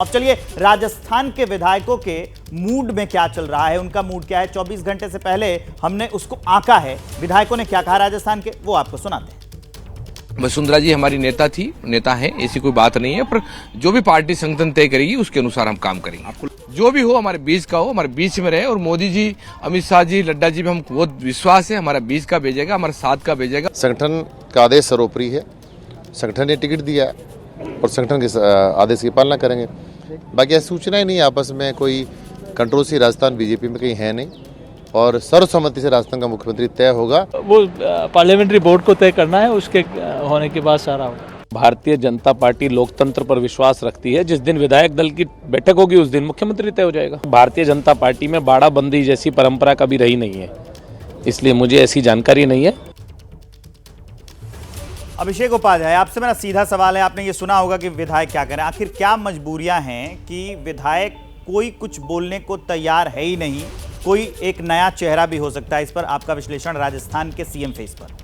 अब चलिए राजस्थान के विधायकों के मूड में क्या चल रहा है, उनका मूड क्या है। 24 घंटे से पहले हमने उसको आंका है, विधायकों ने क्या कहा राजस्थान के, वो आपको सुनाते हैं। वसुंधरा जी हमारी नेता थी, नेता है, ऐसी कोई बात नहीं है, पर जो भी पार्टी संगठन तय करेगी उसके अनुसार हम काम करेंगे। आपको जो भी हो हमारे बीच का हो, हमारे बीच में रहे। और मोदी जी, अमित शाह जी, लड्डा जी पे हम बहुत विश्वास है, हमारा बीच का भेजेगा, हमारा साथ का भेजेगा। संगठन का आदेश सर्वोपरि है, संगठन ने टिकट दिया है और संगठन के आदेश की पालना करेंगे। बाकी ऐसी सूचना ही नहीं, आपस में कोई कंट्रोवर्सी राजस्थान बीजेपी में कहीं है नहीं और सर्वसम्मति से राजस्थान का मुख्यमंत्री तय होगा। वो पार्लियामेंट्री बोर्ड को तय करना है, उसके होने के बाद सारा होगा। भारतीय जनता पार्टी लोकतंत्र पर विश्वास रखती है। जिस दिन विधायक दल की बैठक होगी उस दिन मुख्यमंत्री तय हो जाएगा। भारतीय जनता पार्टी में बाड़ाबंदी जैसी परंपरा कभी रही नहीं है, इसलिए मुझे ऐसी जानकारी नहीं है। अभिषेक उपाध्याय, आपसे मेरा सीधा सवाल है, आपने ये सुना होगा कि विधायक क्या करें, आखिर क्या मजबूरियां हैं कि विधायक कोई कुछ बोलने को तैयार है ही नहीं, कोई एक नया चेहरा भी हो सकता है। इस पर आपका विश्लेषण राजस्थान के सीएम फेस पर।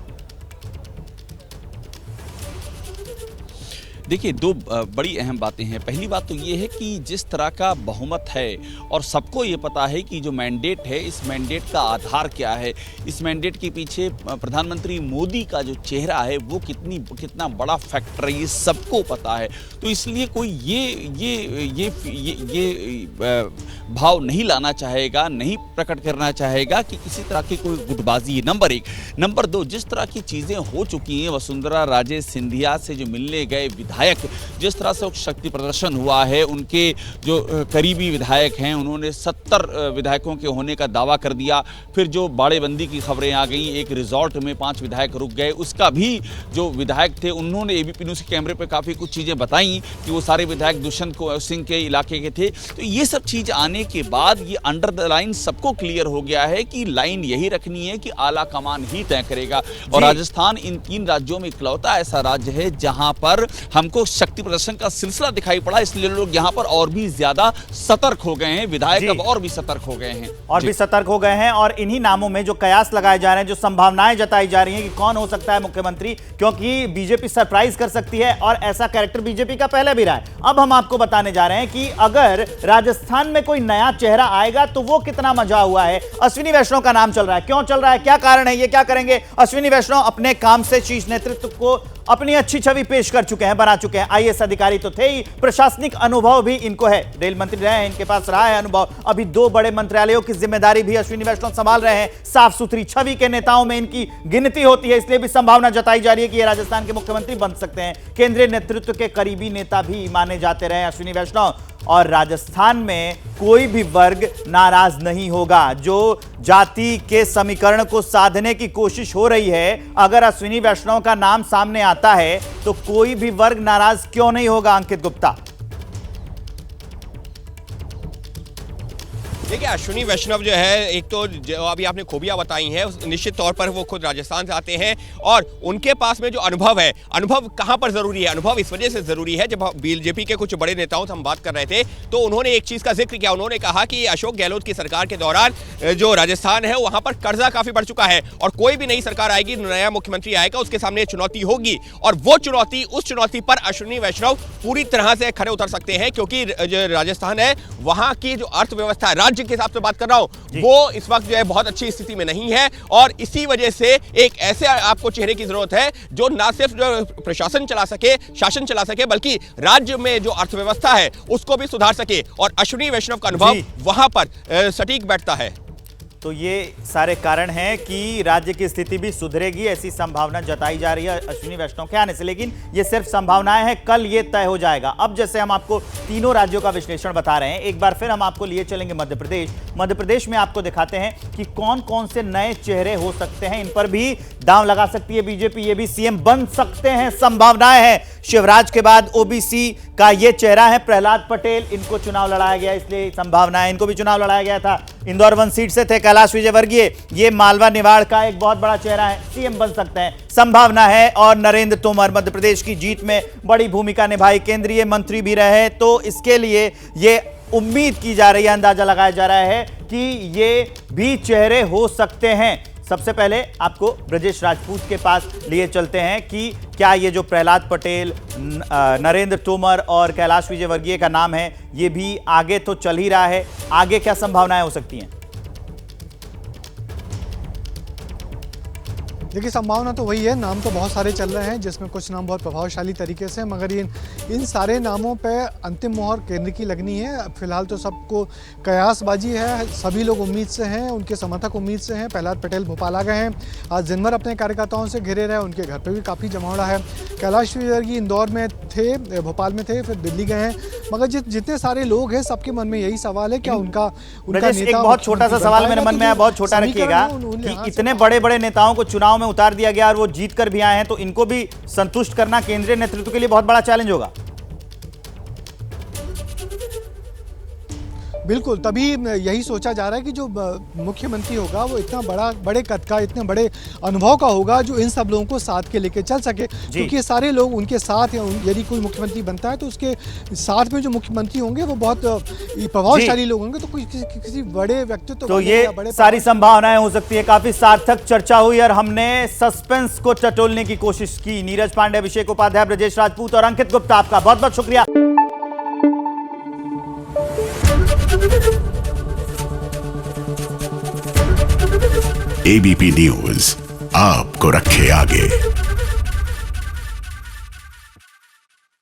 देखिए, दो बड़ी अहम बातें हैं। पहली बात तो ये है कि जिस तरह का बहुमत है और सबको ये पता है कि जो मैंडेट है, इस मैंडेट का आधार क्या है, इस मैंडेट के पीछे प्रधानमंत्री मोदी का जो चेहरा है वो कितना बड़ा फैक्टर है, ये सबको पता है। तो इसलिए कोई ये भाव नहीं लाना चाहेगा, नहीं प्रकट करना चाहेगा कि किसी तरह की कोई गुटबाजी। नंबर एक। नंबर दो, जिस तरह की चीज़ें हो चुकी हैं, वसुंधरा राजे सिंधिया से जो मिलने गए विधायक, जिस तरह से शक्ति प्रदर्शन हुआ है, उनके जो करीबी विधायक हैं उन्होंने 70 विधायकों के होने का दावा कर दिया। फिर जो बाड़ेबंदी की खबरें आ गई, एक रिजॉर्ट में 5 विधायक रुक गए, उसका भी जो विधायक थे उन्होंने एबीपी न्यूज़ के कैमरे पर काफ़ी कुछ चीज़ें बताई कि वो सारे विधायक दुष्यंत सिंह के इलाके के थे। तो ये सब चीज़ आने के बाद ये अंडर द लाइन सबको क्लियर हो गया है कि लाइन यही रखनी है कि आला कमान ही तय करेगा। और राजस्थान इन 3 राज्यों में इकलौता ऐसा राज्य है जहां पर हमको शक्ति प्रदर्शन का सिलसिला दिखाई पड़ा, इसलिए लोग यहां पर और भी ज्यादा सतर्क हो गए हैं। विधायक अब और भी सतर्क हो गए हैं, और भी सतर्क हो गए हैं। और इन्हीं नामों में जो कयास लगाए जा रहे हैं, जो संभावनाएं जताई जा रही हैं कि कौन हो सकता है मुख्यमंत्री, क्योंकि बीजेपी सरप्राइज कर सकती है और ऐसा कैरेक्टर बीजेपी का पहले भी रहा है। अब हम आपको बताने जा रहे हैं कि अगर राजस्थान में कोई नया चेहरा आएगा तो वो कितना मजा हुआ है। अश्विनी वैष्णव का नाम चल रहा है, क्यों चल रहा है, क्या कारण है, ये क्या करेंगे। अश्विनी वैष्णव अपने काम से शीर्ष नेतृत्व को अपनी अच्छी छवि पेश कर चुके हैं, बना चुके हैं। आईएएस अधिकारी तो थे ही, प्रशासनिक अनुभव भी इनको है, रेल मंत्री रहे हैं, इनके पास रहा है अनुभव। अभी 2 बड़े मंत्रालयों की जिम्मेदारी भी अश्विनी वैष्णव संभाल रहे हैं। साफ सुथरी छवि के नेताओं में इनकी गिनती होती है, इसलिए भी संभावना जताई जा रही है कि ये राजस्थान के मुख्यमंत्री बन सकते हैं। केंद्रीय नेतृत्व के करीबी नेता भी माने जाते रहे अश्विनी वैष्णव, और राजस्थान में कोई भी वर्ग नाराज नहीं होगा। जो जाति के समीकरण को साधने की कोशिश हो रही है, अगर अश्विनी वैष्णव का नाम सामने आता है तो कोई भी वर्ग नाराज क्यों नहीं होगा। अंकित गुप्ता, देखिए, अश्विनी वैष्णव जो है, एक तो जो अभी आपने खूबियां बताई हैं, निश्चित तौर पर वो खुद राजस्थान से आते हैं और उनके पास में जो अनुभव है, अनुभव कहां पर जरूरी है, अनुभव इस वजह से जरूरी है। जब बीजेपी के कुछ बड़े नेताओं से हम बात कर रहे थे तो उन्होंने एक चीज का जिक्र किया, उन्होंने कहा कि अशोक गहलोत की सरकार के दौरान जो राजस्थान है वहां पर कर्जा काफी बढ़ चुका है और कोई भी नई सरकार आएगी, नया मुख्यमंत्री आएगा, उसके सामने चुनौती होगी और वो चुनौती, उस चुनौती पर अश्विनी वैष्णव पूरी तरह से खड़े उतर सकते हैं। क्योंकि जो राजस्थान है, वहां की जो अर्थव्यवस्था है, राज्य के हिसाब से बात कर रहा हूं, वो इस वक्त जो है बहुत अच्छी स्थिति में नहीं है और इसी वजह से एक ऐसे आपको चेहरे की जरूरत है जो ना सिर्फ जो प्रशासन चला सके, शासन चला सके, बल्कि राज्य में जो अर्थव्यवस्था है उसको भी सुधार सके और अश्विनी वैष्णव का अनुभव वहां पर सटीक बैठता है। तो ये सारे कारण हैं कि राज्य की स्थिति भी सुधरेगी, ऐसी संभावना जताई जा रही है अश्विनी वैष्णव के आने से। लेकिन ये सिर्फ संभावनाएं हैं, कल ये तय हो जाएगा। अब जैसे हम आपको तीनों राज्यों का विश्लेषण बता रहे हैं, एक बार फिर हम आपको लिए चलेंगे मध्य प्रदेश। मध्य प्रदेश में आपको दिखाते हैं कि कौन कौन से नए चेहरे हो सकते हैं, इन पर भी दांव लगा सकती है बीजेपी, ये भी सीएम बन सकते हैं, संभावनाएं हैं। शिवराज के बाद ओबीसी का ये चेहरा है प्रहलाद पटेल, इनको चुनाव लड़ाया गया, इसलिए संभावना है, इनको भी चुनाव लड़ाया गया था। इंदौर 1 सीट से थे कैलाश विजयवर्गीय, ये मालवा निवाड़ का एक बहुत बड़ा चेहरा है, सीएम बन सकते हैं, संभावना है। और नरेंद्र तोमर मध्य प्रदेश की जीत में बड़ी भूमिका निभाई, केंद्रीय मंत्री भी रहे, तो इसके लिए ये उम्मीद की जा रही है, अंदाजा लगाया जा रहा है कि ये भी चेहरे हो सकते हैं। सबसे पहले आपको ब्रजेश राजपूत के पास लिए चलते हैं कि क्या ये जो प्रहलाद पटेल, नरेंद्र तोमर और कैलाश विजयवर्गीय का नाम है, ये भी आगे तो चल ही रहा है, आगे क्या संभावनाएं हो सकती हैं? देखिए, संभावना तो वही है, नाम तो बहुत सारे चल रहे हैं जिसमें कुछ नाम बहुत प्रभावशाली तरीके से, मगर इन सारे नामों पे अंतिम मोहर केंद्र की लगनी है। फिलहाल तो सबको कयासबाजी है, सभी लोग उम्मीद से हैं, उनके समर्थक उम्मीद से हैं। प्रहलाद पटेल भोपाल आ गए हैं, आज दिन भर अपने कार्यकर्ताओं से घिरे रहे, उनके घर पर भी काफ़ी जमावड़ा है। कैलाश विजयवर्गीय इंदौर में थे, भोपाल में थे, फिर दिल्ली गए हैं, मगर जितने सारे लोग हैं सबके मन में यही सवाल है, क्या उनका नेता। एक बहुत छोटा सा सवाल मेरे मन में है, बहुत छोटा रखिएगा, कि इतने बड़े बड़े नेताओं को चुनाव में उतार दिया गया और वो जीत कर भी आए हैं, तो इनको भी संतुष्ट करना केंद्रीय नेतृत्व के लिए बहुत बड़ा चैलेंज होगा। बिल्कुल, तभी यही सोचा जा रहा है कि जो मुख्यमंत्री होगा वो इतना बड़े कद का, इतने बड़े अनुभव का होगा जो इन सब लोगों को साथ के लेके चल सके, क्योंकि ये सारे लोग उनके साथ, यदि कोई मुख्यमंत्री बनता है तो उसके साथ में जो मुख्यमंत्री होंगे वो बहुत प्रभावशाली लोग होंगे, तो किसी बड़े व्यक्तित्व तो ये सारी संभावनाएं हो सकती है। काफी सार्थक चर्चा हुई और हमने सस्पेंस को टटोलने की कोशिश की। नीरज पांडे, अभिषेक उपाध्याय, ब्रजेश राजपूत और अंकित गुप्ता, आपका बहुत बहुत शुक्रिया। एबीपी न्यूज आपको रखे आगे।